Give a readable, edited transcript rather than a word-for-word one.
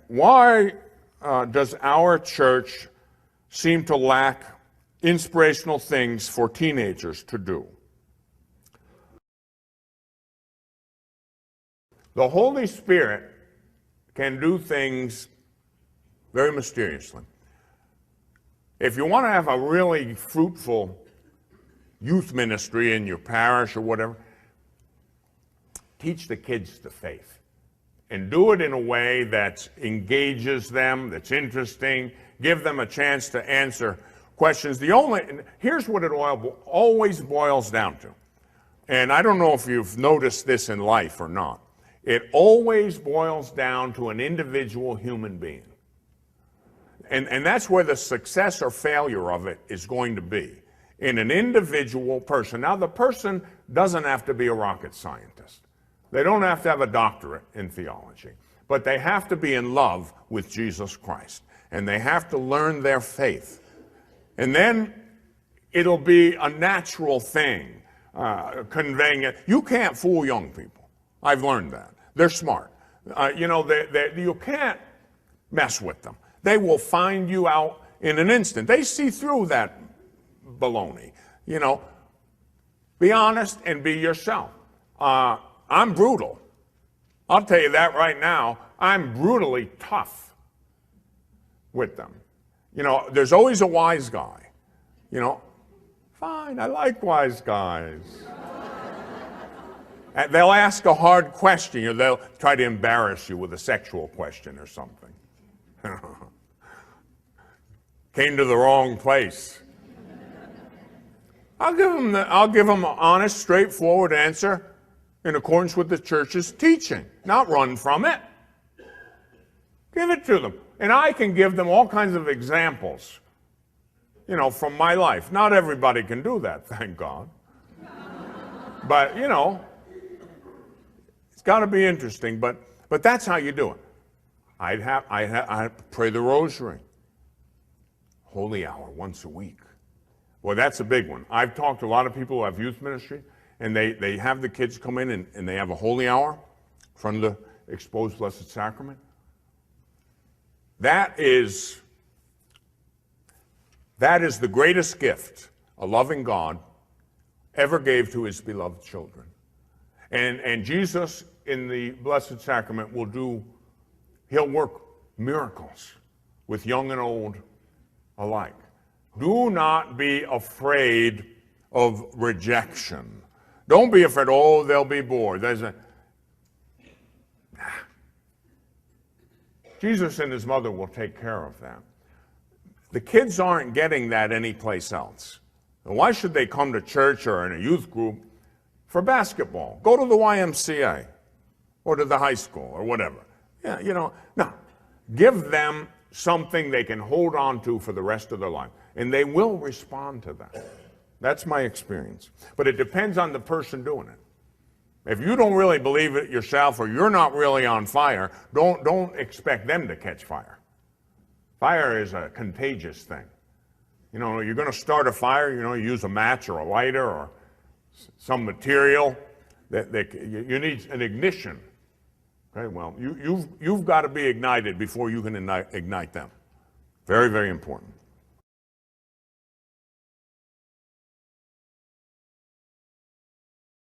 why does our church seem to lack inspirational things for teenagers to do? The Holy Spirit can do things very mysteriously. If you want to have a really fruitful youth ministry in your parish or whatever, teach the kids the faith. And do it in a way that engages them, that's interesting, give them a chance to answer questions. Here's what it always boils down to. And I don't know if you've noticed this in life or not. It always boils down to an individual human being. And that's where the success or failure of it is going to be, in an individual person. Now, the person doesn't have to be a rocket scientist. They don't have to have a doctorate in theology, but they have to be in love with Jesus Christ, and they have to learn their faith. And then it'll be a natural thing, conveying it. You can't fool young people. I've learned that. They're smart. You can't mess with them. They will find you out in an instant. They see through that baloney. Be honest and be yourself. I'm brutal. I'll tell you that right now. I'm brutally tough with them. There's always a wise guy. Fine, I like wise guys. And they'll ask a hard question, or they'll try to embarrass you with a sexual question or something. Came to the wrong place. I'll give them an honest, straightforward answer in accordance with the church's teaching, not run from it. Give it to them. And I can give them all kinds of examples, from my life. Not everybody can do that, thank God. But, it's got to be interesting, but that's how you do it. I pray the rosary. Holy hour once a week. Well, that's a big one. I've talked to a lot of people who have youth ministry, and they have the kids come in and they have a holy hour in front of the exposed Blessed Sacrament. That is the greatest gift a loving God ever gave to his beloved children. And Jesus in the Blessed Sacrament he'll work miracles with young and old alike. Do not be afraid of rejection. Don't be afraid, they'll be bored. Jesus and his mother will take care of that. The kids aren't getting that anyplace else. Why should they come to church or in a youth group for basketball? Go to the YMCA or to the high school or whatever. No. Give them something they can hold on to for the rest of their life, and they will respond to that. That's my experience. But it depends on the person doing it. If you don't really believe it yourself, or you're not really on fire, don't expect them to catch fire. Fire is a contagious thing. You're going to start a fire, you use a match or a lighter or some material that you need an ignition. Okay, well, you've got to be ignited before you can ignite them. Very, very important.